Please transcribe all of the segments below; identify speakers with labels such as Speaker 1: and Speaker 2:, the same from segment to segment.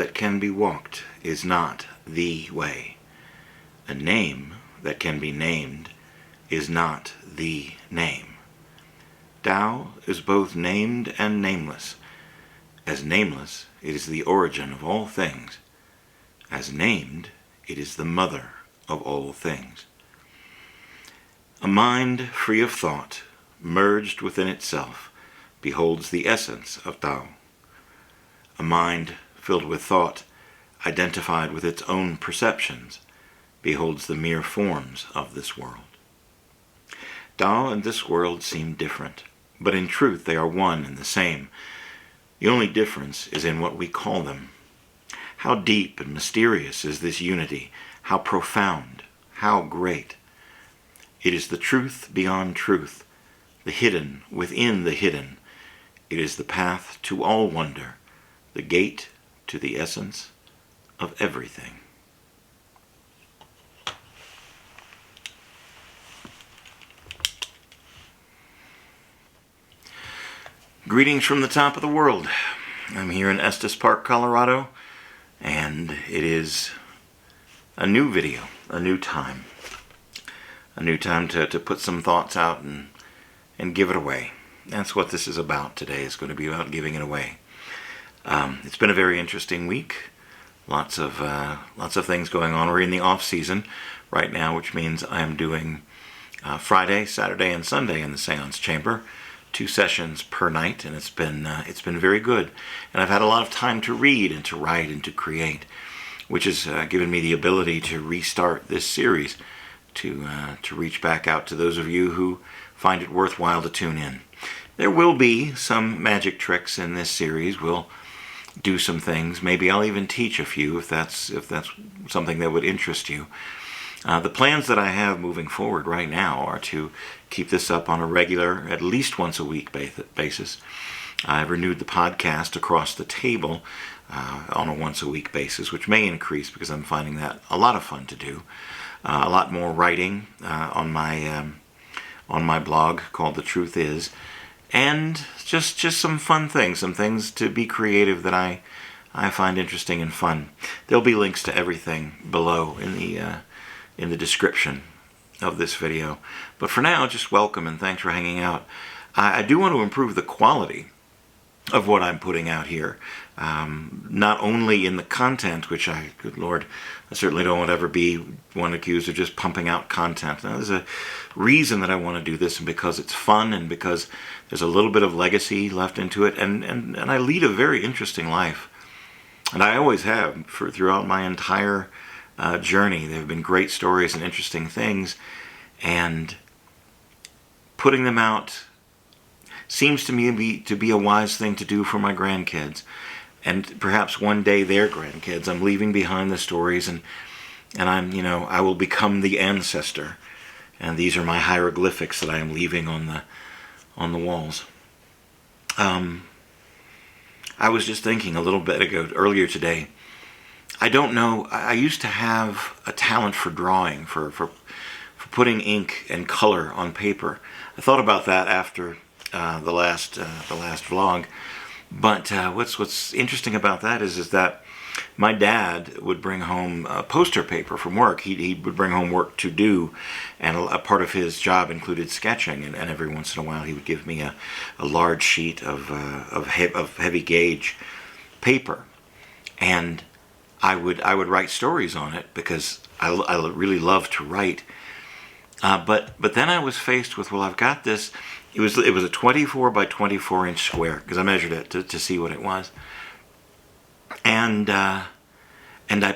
Speaker 1: that can be walked is not the way. A name that can be named is not the name. Tao is both named and nameless. As nameless, it is the origin of all things. As named, it is the mother of all things. A mind free of thought, merged within itself, beholds the essence of Tao. A mind filled with thought, identified with its own perceptions, beholds the mere forms of this world. Tao and this world seem different, but in truth they are one and the same. The only difference is in what we call them. How deep and mysterious is this unity, how profound, how great. It is the truth beyond truth, the hidden within the hidden. It is the path to all wonder, the gate to the essence of everything. Greetings from the top of the world. I'm here in Estes Park, Colorado, and it is a new video, a new time to put some thoughts out and give it away. That's what this is about today. It's going to be about giving it away. It's been a very interesting week. Lots of things going on. We're in the off season right now, which means I am doing Friday, Saturday, and Sunday in the seance chamber. 2 sessions per night, and it's been very good. And I've had a lot of time to read and to write and to create, which has given me the ability to restart this series, to reach back out to those of you who find it worthwhile to tune in. There will be some magic tricks in this series. We'll do some things. Maybe I'll even teach a few if that's something that would interest you. The plans that I have moving forward right now are to keep this up on a regular, at least once a week basis. I've renewed the podcast Across the Table on a once a week basis, which may increase because I'm finding that a lot of fun to do. A lot more writing on my blog called The Truth Is, and just some fun things, some things to be creative that I find interesting and fun. There'll be links to everything below in the description of this video. But for now, just welcome and thanks for hanging out. I do want to improve the quality of what I'm putting out here. Not only in the content, which good Lord, I certainly don't want to ever be one accused of just pumping out content. Now, there's a reason that I want to do this, and because it's fun and because there's a little bit of legacy left into it, and I lead a very interesting life. And I always have throughout my entire journey. There have been great stories and interesting things, and putting them out seems to me to be a wise thing to do for my grandkids, and perhaps one day their grandkids. I'm leaving behind the stories, and I will become the ancestor, and these are my hieroglyphics that I am leaving on the walls. I was just thinking a little bit earlier today. I don't know, I used to have a talent for drawing, for putting ink and color on paper. I thought about that after the last vlog, but what's interesting about that is that my dad would bring home poster paper from work. He would bring home work to do, and a part of his job included sketching, and every once in a while he would give me a large sheet of heavy gauge paper, and I would write stories on it because I really love to write. But then I was faced with, well, I've got this. It was a 24 by 24 inch square because I measured it to see what it was. And I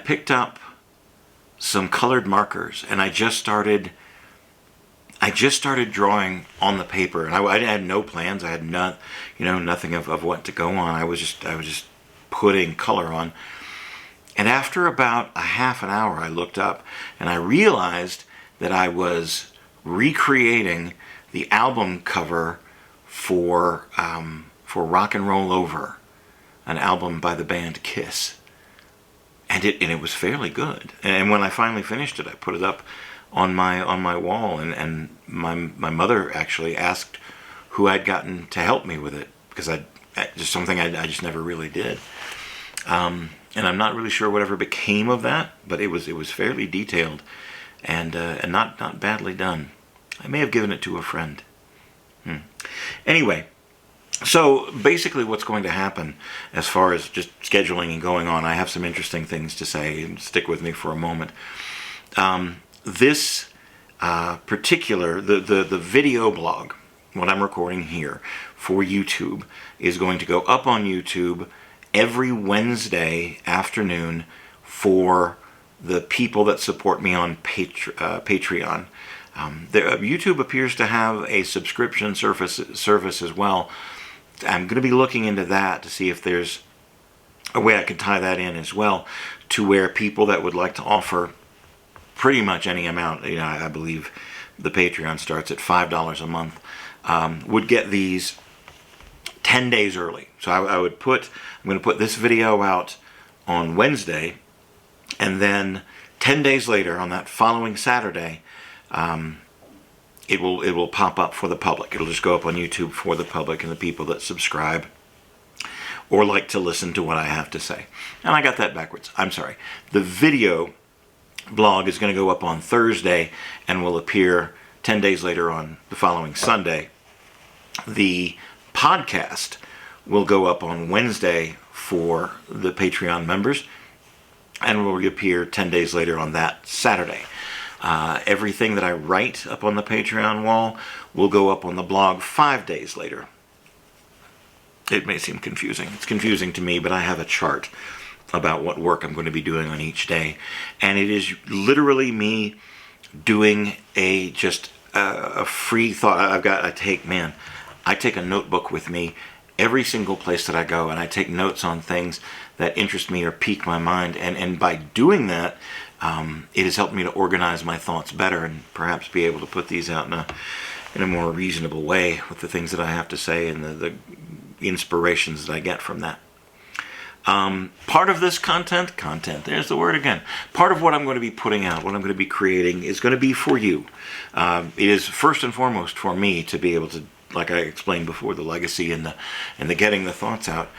Speaker 1: picked up some colored markers, and I just started drawing on the paper. And I had no plans. I had nothing of what to go on. I was just putting color on. And after about a half an hour, I looked up and I realized that I was recreating the album cover for Rock and Roll Over, an album by the band Kiss. And it was fairly good. And when I finally finished it, I put it up on my wall, and my mother actually asked who I'd gotten to help me with it, because just something I just never really did. And I'm not really sure whatever became of that, but it was fairly detailed and not badly done. I may have given it to a friend. Anyway, so basically what's going to happen as far as just scheduling and going on, I have some interesting things to say, and stick with me for a moment. This particular, the video blog, what I'm recording here for YouTube, is going to go up on YouTube every Wednesday afternoon for the people that support me on Patreon. YouTube appears to have a subscription service as well. I'm going to be looking into that to see if there's a way I could tie that in as well, to where people that would like to offer pretty much any amount, I believe the Patreon starts at $5 a month, would get these 10 days early. So I'm going to put this video out on Wednesday, and then 10 days later, on that following Saturday, it will pop up for the public. It'll just go up on YouTube for the public and the people that subscribe or like to listen to what I have to say. And I got that backwards. I'm sorry. The video blog is going to go up on Thursday and will appear 10 days later on the following Sunday. The podcast will go up on Wednesday for the Patreon members and will reappear 10 days later on that Saturday. Everything that I write up on the Patreon wall will go up on the blog 5 days later. It may seem confusing. It's confusing to me, but I have a chart about what work I'm going to be doing on each day. And it is literally me doing a free thought. I take a notebook with me every single place that I go, and I take notes on things that interest me or pique my mind. And by doing that, it has helped me to organize my thoughts better and perhaps be able to put these out in a more reasonable way with the things that I have to say and the inspirations that I get from that. Part of this content, there's the word again. Part of what I'm going to be putting out, what I'm going to be creating, is going to be for you. It is first and foremost for me to be able to, like I explained before, the legacy and the getting the thoughts out.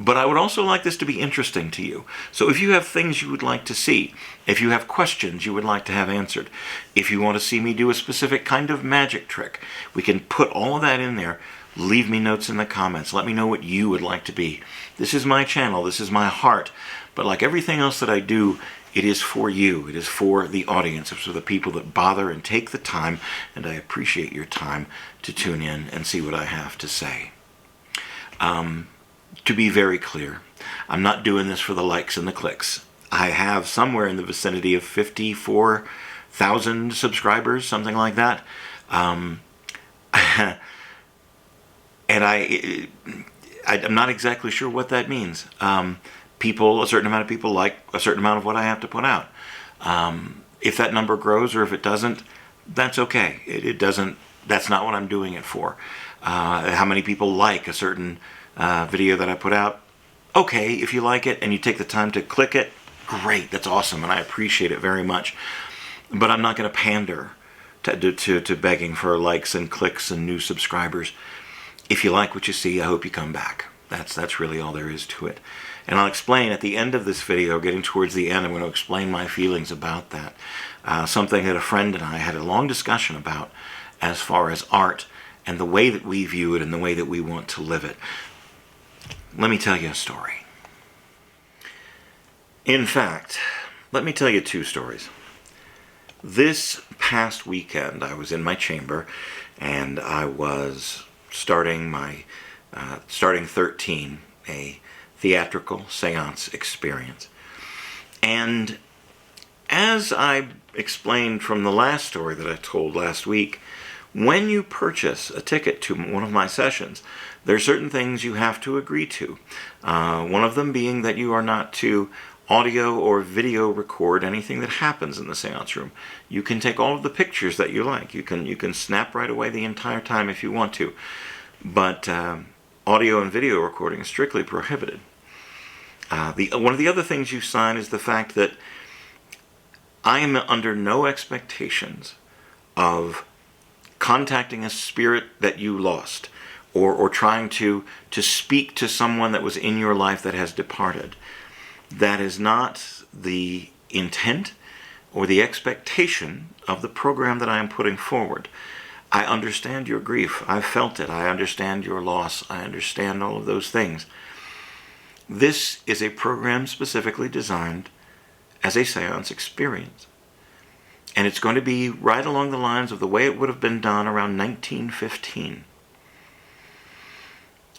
Speaker 1: But I would also like this to be interesting to you. So if you have things you would like to see, if you have questions you would like to have answered, if you want to see me do a specific kind of magic trick, we can put all of that in there. Leave me notes in the comments. Let me know what you would like to be. This is my channel. This is my heart. But like everything else that I do, it is for you. It is for the audience. It's for the people that bother and take the time, and I appreciate your time to tune in and see what I have to say. To be very clear, I'm not doing this for the likes and the clicks. I have somewhere in the vicinity of 54,000 subscribers, something like that. And I'm not exactly sure what that means. A certain amount of people like a certain amount of what I have to put out. If that number grows or if it doesn't, that's okay. It doesn't. That's not what I'm doing it for. How many people like a certain video that I put out? Okay, if you like it and you take the time to click it, great. That's awesome, and I appreciate it very much. But I'm not going to pander to begging for likes and clicks and new subscribers. If you like what you see, I hope you come back. That's really all there is to it. And I'll explain at the end of this video, getting towards the end, I'm going to explain my feelings about that. Something that a friend and I had a long discussion about as far as art and the way that we view it and the way that we want to live it. Let me tell you a story. In fact, let me tell you two stories. This past weekend, I was in my chamber and I was starting 13, a theatrical seance experience. And as I explained from the last story that I told last week, when you purchase a ticket to one of my sessions, there are certain things you have to agree to. One of them being that you are not to audio or video record anything that happens in the seance room. You can take all of the pictures that you like. You can snap right away the entire time if you want to. But audio and video recording is strictly prohibited. One of the other things you sign is the fact that I am under no expectations of contacting a spirit that you lost, or trying to speak to someone that was in your life that has departed. That is not the intent or the expectation of the program that I am putting forward. I understand your grief. I've felt it. I understand your loss. I understand all of those things. This is a program specifically designed as a seance experience. And it's going to be right along the lines of the way it would have been done around 1915.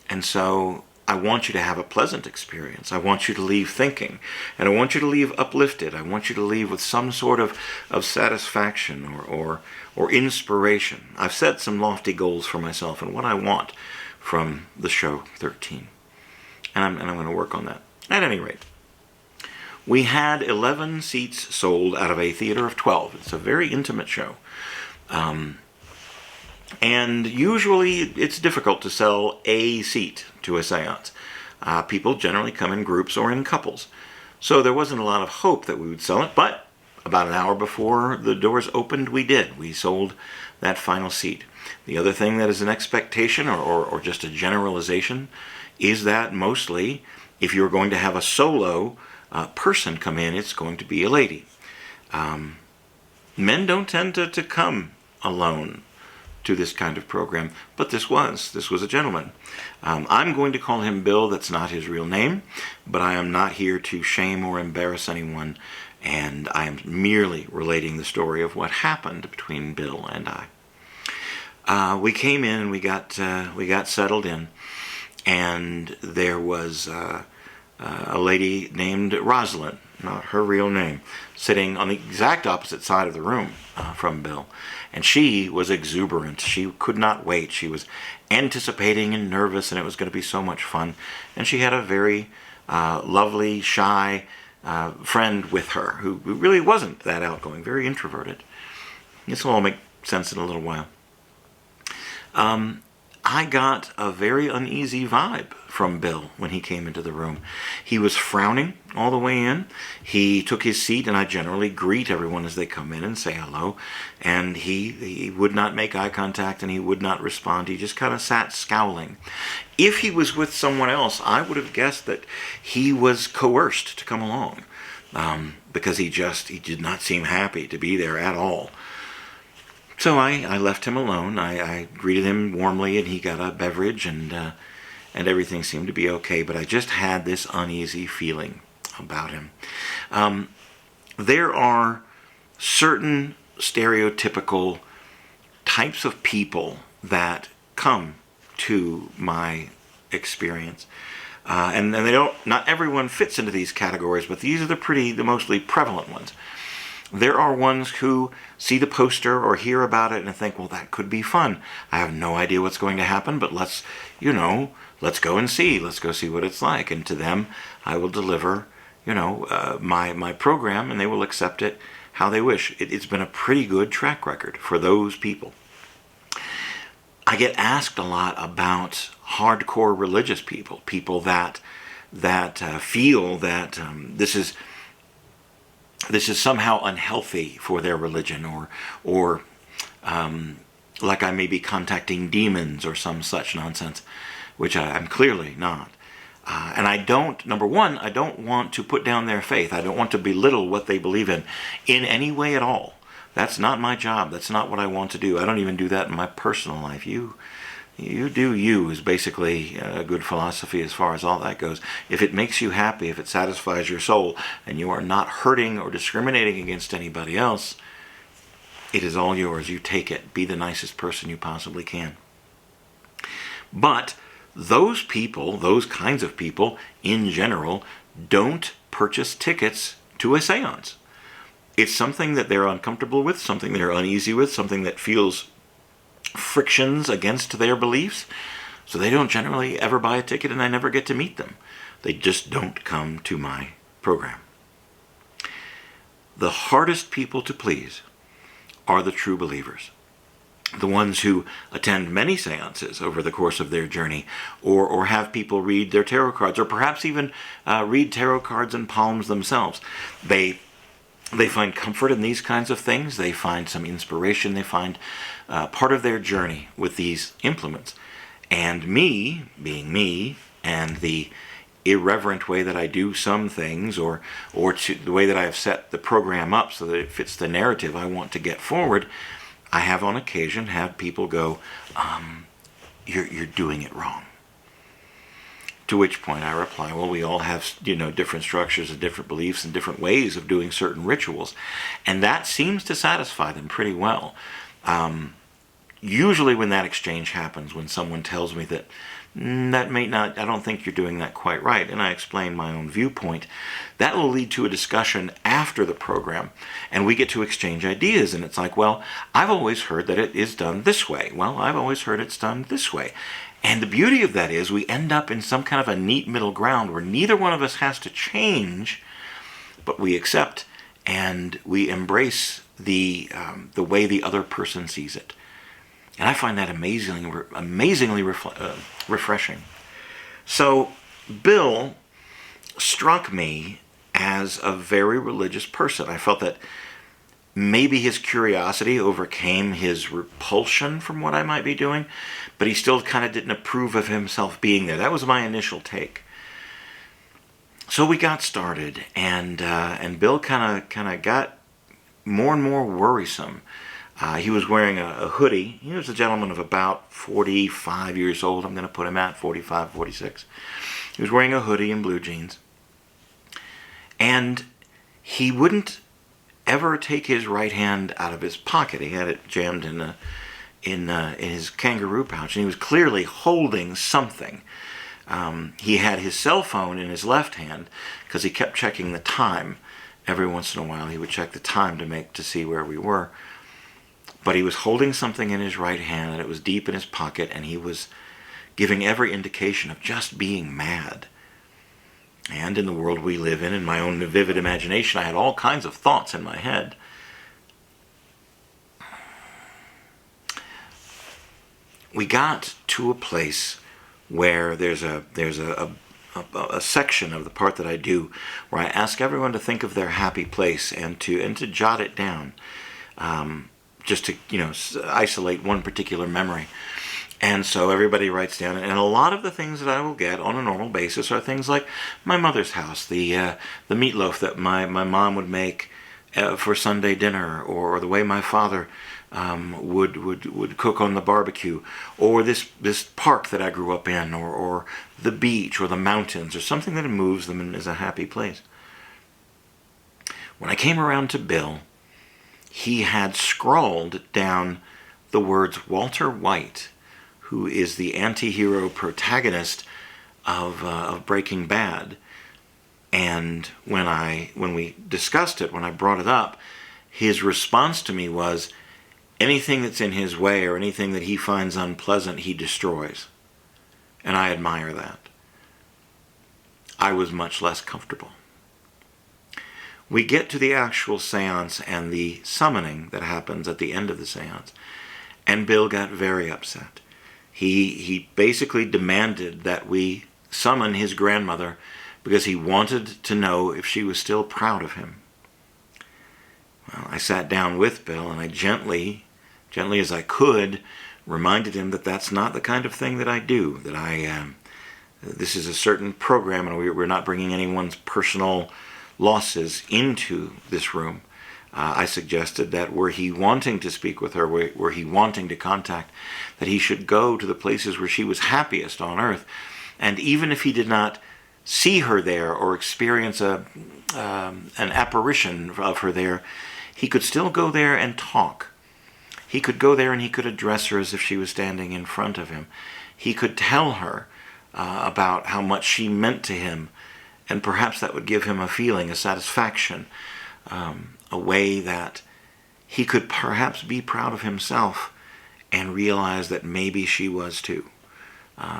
Speaker 1: And so I want you to have a pleasant experience. I want you to leave thinking. And I want you to leave uplifted. I want you to leave with some sort of satisfaction or inspiration. I've set some lofty goals for myself and what I want from the show 13. And I'm going to work on that. At any rate, we had 11 seats sold out of a theater of 12. It's a very intimate show. And usually it's difficult to sell a seat to a seance. People generally come in groups or in couples. So there wasn't a lot of hope that we would sell it, but about an hour before the doors opened, we did. We sold that final seat. The other thing that is an expectation or just a generalization is that mostly if you're going to have a solo person come in, it's going to be a lady. Men don't tend to come alone to this kind of program, but this was a gentleman. I'm going to call him Bill. That's not his real name, but I am not here to shame or embarrass anyone, and I am merely relating the story of what happened between Bill and I. We came in and we got settled in, and there was a lady named Rosalind, not her real name, sitting on the exact opposite side of the room from Bill. And she was exuberant. She could not wait. She was anticipating and nervous, and it was going to be so much fun. And she had a very lovely, shy friend with her who really wasn't that outgoing, very introverted. This will all make sense in a little while. I got a very uneasy vibe from Bill when he came into the room. He was frowning all the way in. He took his seat, and I generally greet everyone as they come in and say hello. And he would not make eye contact, and he would not respond. He just kind of sat scowling. If he was with someone else, I would have guessed that he was coerced to come along, because he did not seem happy to be there at all. So I left him alone. I greeted him warmly, and he got a beverage, and everything seemed to be okay. But I just had this uneasy feeling about him. There are certain stereotypical types of people that come to my experience. And they don't, not everyone fits into these categories, but these are the mostly prevalent ones. There are ones who see the poster or hear about it and think, well, that could be fun. I have no idea what's going to happen, but let's go and see. Let's go see what it's like. And to them, I will deliver, my program, and they will accept it how they wish. It's been a pretty good track record for those people. I get asked a lot about hardcore religious people that feel that this is somehow unhealthy for their religion, or like I may be contacting demons or some such nonsense, which I'm clearly not. And number one, I don't want to put down their faith. I don't want to belittle what they believe in any way at all. That's not my job. That's not what I want to do. I don't even do that in my personal life. You do you is basically a good philosophy as far as all that goes. If it makes you happy, if it satisfies your soul, and you are not hurting or discriminating against anybody else, it is all yours. You take it. Be the nicest person you possibly can. But those people, those kinds of people, in general, don't purchase tickets to a seance. It's something that they're uncomfortable with, something they're uneasy with, something that feels frictions against their beliefs. So they don't generally ever buy a ticket, and I never get to meet them. They just don't come to my program. The hardest people to please are the true believers. The ones who attend many seances over the course of their journey, or have people read their tarot cards, or perhaps even read tarot cards and palms themselves. They find comfort in these kinds of things. They find some inspiration. They find part of their journey with these implements. And me, being me, and the irreverent way that I do some things, or to the way that I have set the program up so that it fits the narrative I want to get forward, I have on occasion had people go, you're doing it wrong. To which point I reply, well, we all have, different structures and different beliefs and different ways of doing certain rituals. And that seems to satisfy them pretty well. Usually when that exchange happens, when someone tells me that that may not, I don't think you're doing that quite right, and I explain my own viewpoint, that will lead to a discussion after the program, and we get to exchange ideas, and it's like, well, I've always heard that it is done this way. Well, I've always heard it's done this way. And the beauty of that is we end up in some kind of a neat middle ground where neither one of us has to change, but we accept and we embrace the way the other person sees it. And I find that amazingly refreshing. So Bill struck me as a very religious person. I felt that maybe his curiosity overcame his repulsion from what I might be doing, but he still kind of didn't approve of himself being there. That was my initial take. So we got started, and Bill kind of got more and more worrisome. He was wearing a hoodie. He was a gentleman of about 45 years old. I'm going to put him at 45, 46. He was wearing a hoodie and blue jeans. And he wouldn't ever take his right hand out of his pocket. He had it jammed in his kangaroo pouch, and he was clearly holding something. He had his cell phone in his left hand because he kept checking the time. Every once in a while he would check the time to see where we were. But he was holding something in his right hand, and it was deep in his pocket, and he was giving every indication of just being mad. And in the world we live in my own vivid imagination, I had all kinds of thoughts in my head. We got to a place where there's a section of the part that I do where I ask everyone to think of their happy place and to jot it down. Just to isolate one particular memory. And so everybody writes down, and a lot of the things that I will get on a normal basis are things like my mother's house, the meatloaf that my mom would make for Sunday dinner, or the way my father would cook on the barbecue, or this park that I grew up in, or the beach, or the mountains, or something that moves them and is a happy place. When I came around to Bill, he had scrawled down the words Walter White, who is the anti-hero protagonist of Breaking Bad. And when we discussed it, when I brought it up, his response to me was, anything that's in his way or anything that he finds unpleasant, he destroys. And I admire that. I was much less comfortable. We get to the actual seance and the summoning that happens at the end of the seance, and Bill got very upset. He basically demanded that we summon his grandmother because he wanted to know if she was still proud of him. Well, I sat down with Bill, and I gently as I could, reminded him that that's not the kind of thing that I do, that this is a certain program, and we're not bringing anyone's personal losses into this room. I suggested that were he wanting to speak with her, were he wanting to contact, that he should go to the places where she was happiest on earth. And even if he did not see her there or experience an apparition of her there, he could still go there and talk. He could go there and he could address her as if she was standing in front of him. He could tell her about how much she meant to him, and perhaps that would give him a feeling, a satisfaction, a way that he could perhaps be proud of himself and realize that maybe she was too.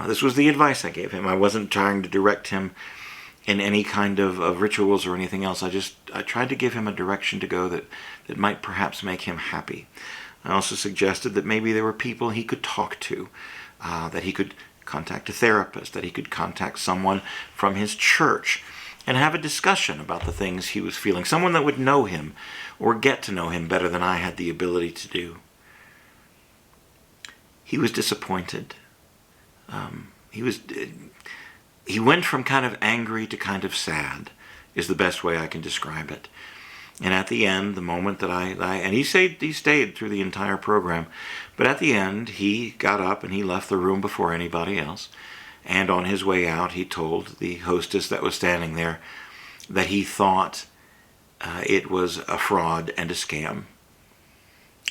Speaker 1: This was the advice I gave him. I wasn't trying to direct him in any kind of rituals or anything else. I tried to give him a direction to go that might perhaps make him happy. I also suggested that maybe there were people he could talk to, that he could contact a therapist, that he could contact someone from his church and have a discussion about the things he was feeling, someone that would know him or get to know him better than I had the ability to do. He was disappointed. he went from kind of angry to kind of sad, is the best way I can describe it. And at the end, the moment that and he stayed through the entire program, but at the end, he got up and he left the room before anybody else. And on his way out, he told the hostess that was standing there that he thought it was a fraud and a scam.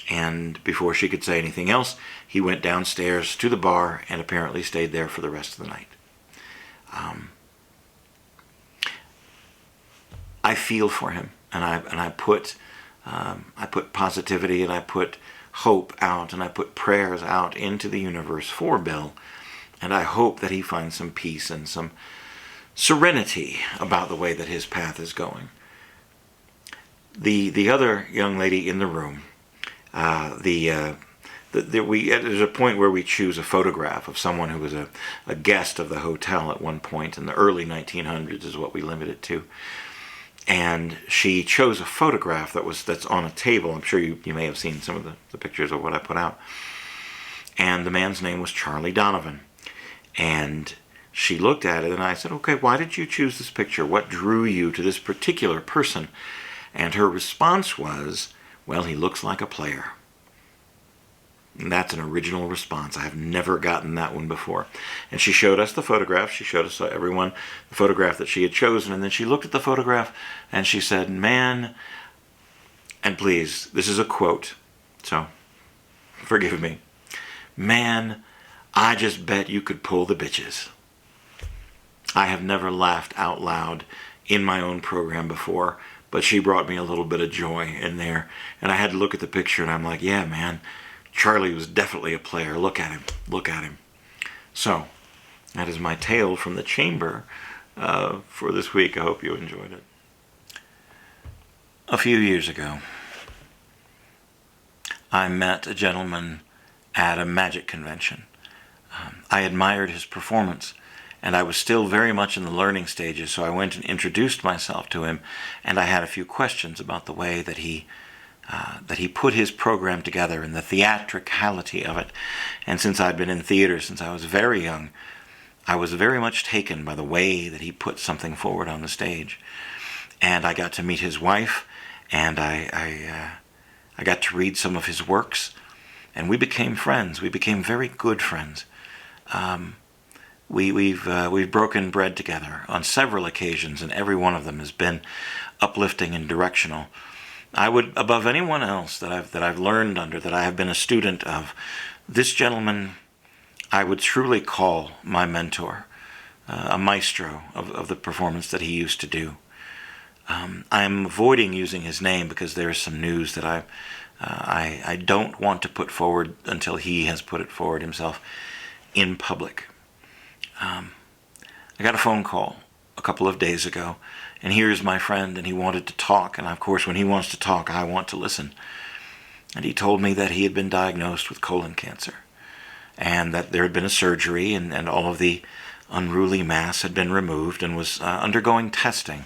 Speaker 1: And before she could say anything else, he went downstairs to the bar and apparently stayed there for the rest of the night. I feel for him, and I put positivity, and I put hope out, and I put prayers out into the universe for Bill, and I hope that he finds some peace and some serenity about the way that his path is going. The other young lady in the room, there's a point where we choose a photograph of someone who was a guest of the hotel at one point in the early 1900s is what we limit it to. And she chose a photograph that's on a table. I'm sure you may have seen some of the pictures of what I put out. And the man's name was Charlie Donovan. And she looked at it, and I said, okay, why did you choose this picture? What drew you to this particular person? And her response was, well, he looks like a player. And that's an original response. I have never gotten that one before. And she showed us the photograph. She showed us everyone the photograph that she had chosen. And then she looked at the photograph and she said, man, and please, this is a quote, so forgive me. Man, I just bet you could pull the bitches. I have never laughed out loud in my own program before, but she brought me a little bit of joy in there. And I had to look at the picture and I'm like, yeah, man, Charlie was definitely a player. Look at him. Look at him. So, that is my tale from the chamber for this week. I hope you enjoyed it. A few years ago, I met a gentleman at a magic convention. I admired his performance, and I was still very much in the learning stages, so I went and introduced myself to him, and I had a few questions about the way that he put his program together and the theatricality of it. And since I'd been in theater since I was very young, I was very much taken by the way that he put something forward on the stage. And I got to meet his wife, and I got to read some of his works, and we became friends. We became very good friends. We've broken bread together on several occasions, and every one of them has been uplifting and directional. I would, above anyone else that I've learned under, that I have been a student of, this gentleman I would truly call my mentor, a maestro of the performance that he used to do. I'm avoiding using his name because there is some news that I don't want to put forward until he has put it forward himself in public. I got a phone call a couple of days ago, and here's my friend, and he wanted to talk, and of course when he wants to talk, I want to listen. And he told me that he had been diagnosed with colon cancer, and that there had been a surgery, and all of the unruly mass had been removed and was undergoing testing.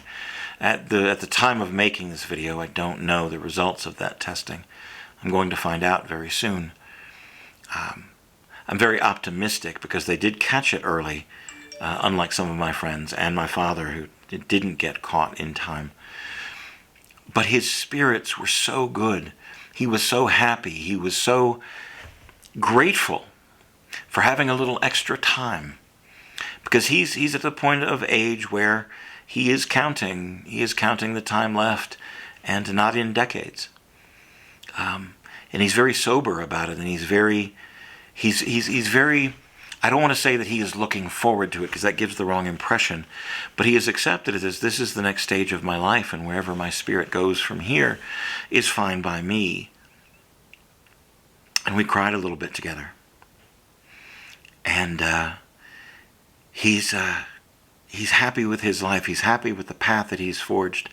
Speaker 1: At the time of making this video, I don't know the results of that testing. I'm going to find out very soon. I'm very optimistic because they did catch it early, unlike some of my friends and my father who didn't get caught in time. But his spirits were so good. He was so happy. He was so grateful for having a little extra time, because he's at the point of age where he is counting the time left, and not in decades. And he's very sober about it, and he's very, I don't want to say that he is looking forward to it, because that gives the wrong impression, but he has accepted it as, this is the next stage of my life, and wherever my spirit goes from here is fine by me. And we cried a little bit together. And he's happy with his life. He's happy with the path that he's forged.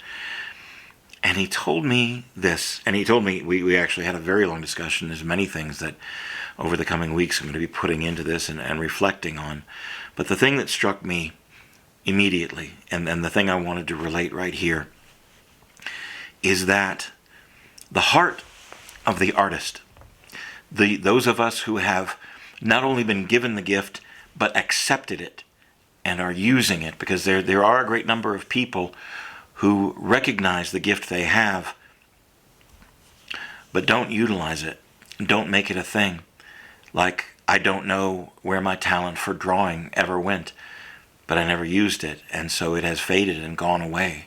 Speaker 1: And he told me this, and he told me, we actually had a very long discussion. There's many things that over the coming weeks I'm going to be putting into this and reflecting on. But the thing that struck me immediately, and the thing I wanted to relate right here, is that the heart of the artist, those of us who have not only been given the gift, but accepted it and are using it, because there are a great number of people who recognize the gift they have but don't utilize it, don't make it a thing. Like, I don't know where my talent for drawing ever went, but I never used it, and so it has faded and gone away.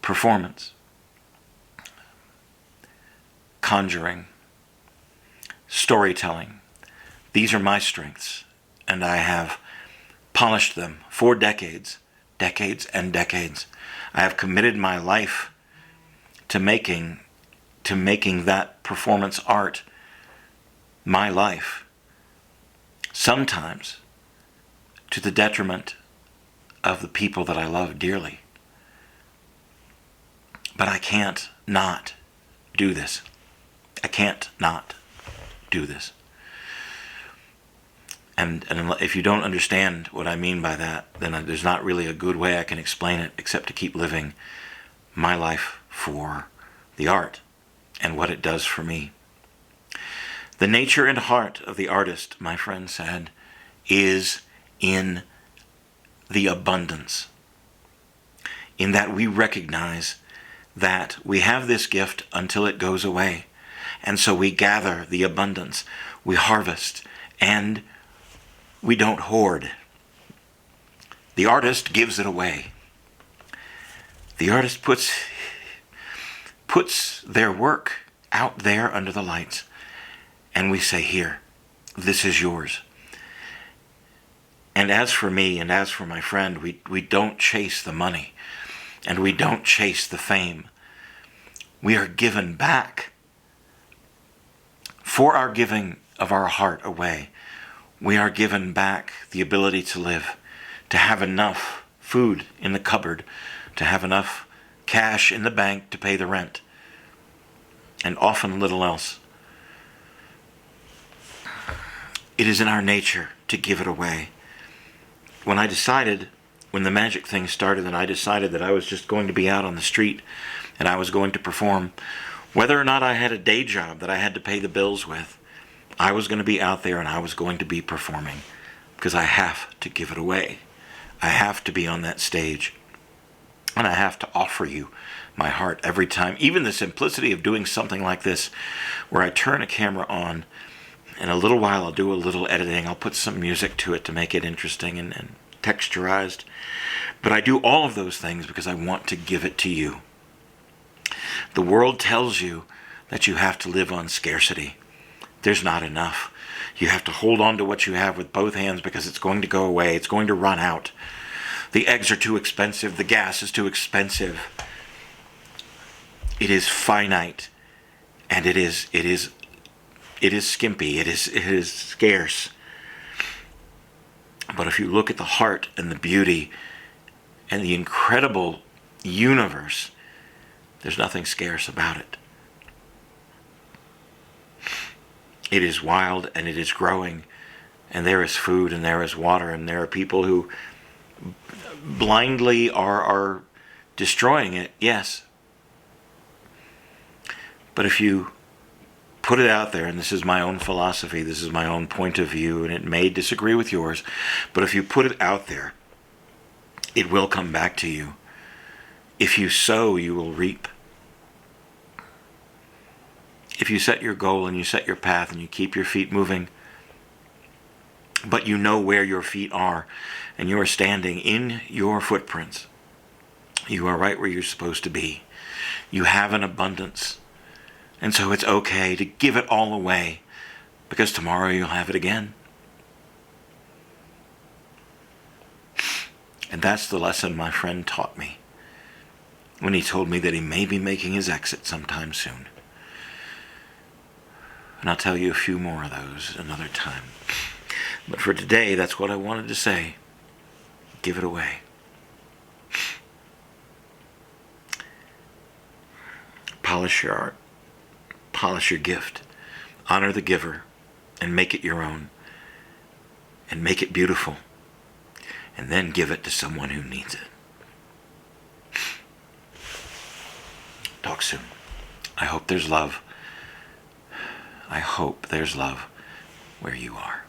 Speaker 1: Performance, conjuring, storytelling. These are my strengths, and I have polished them for decades, decades and decades. I have committed my life to making that performance art my life, sometimes to the detriment of the people that I love dearly. But I can't not do this. I can't not do this. And if you don't understand what I mean by that, then there's not really a good way I can explain it except to keep living my life for the art and what it does for me. The nature and heart of the artist, my friend said, is in the abundance. In that we recognize that we have this gift until it goes away. And so we gather the abundance, we harvest, and we don't hoard. The artist gives it away. The artist puts their work out there under the lights, and we say, here, this is yours. And as for me and as for my friend, we don't chase the money, and we don't chase the fame. We are given back. For our giving of our heart away, we are given back the ability to live, to have enough food in the cupboard, to have enough cash in the bank to pay the rent, and often little else. It is in our nature to give it away. When the magic thing started, and I decided that I was just going to be out on the street and I was going to perform, whether or not I had a day job that I had to pay the bills with, I was going to be out there and I was going to be performing, because I have to give it away. I have to be on that stage, and I have to offer you my heart every time. Even the simplicity of doing something like this, where I turn a camera on, in a little while I'll do a little editing, I'll put some music to it to make it interesting and texturized. But I do all of those things because I want to give it to you. The world tells you that you have to live on scarcity. There's not enough. You have to hold on to what you have with both hands because it's going to go away. It's going to run out. The eggs are too expensive. The gas is too expensive. It is finite, and it is skimpy. It is scarce. But if you look at the heart and the beauty and the incredible universe, there's nothing scarce about it. It is wild, and it is growing, and there is food, and there is water, and there are people who blindly are destroying it, yes. But if you put it out there, and this is my own philosophy, this is my own point of view, and it may disagree with yours, but if you put it out there, it will come back to you. If you sow, you will reap. If you set your goal and you set your path and you keep your feet moving, but you know where your feet are and you are standing in your footprints, you are right where you're supposed to be. You have an abundance. And so it's okay to give it all away, because tomorrow you'll have it again. And that's the lesson my friend taught me when he told me that he may be making his exit sometime soon. And I'll tell you a few more of those another time. But for today, that's what I wanted to say. Give it away. Polish your art. Polish your gift. Honor the giver and make it your own. And make it beautiful. And then give it to someone who needs it. Talk soon. I hope there's love. I hope there's love where you are.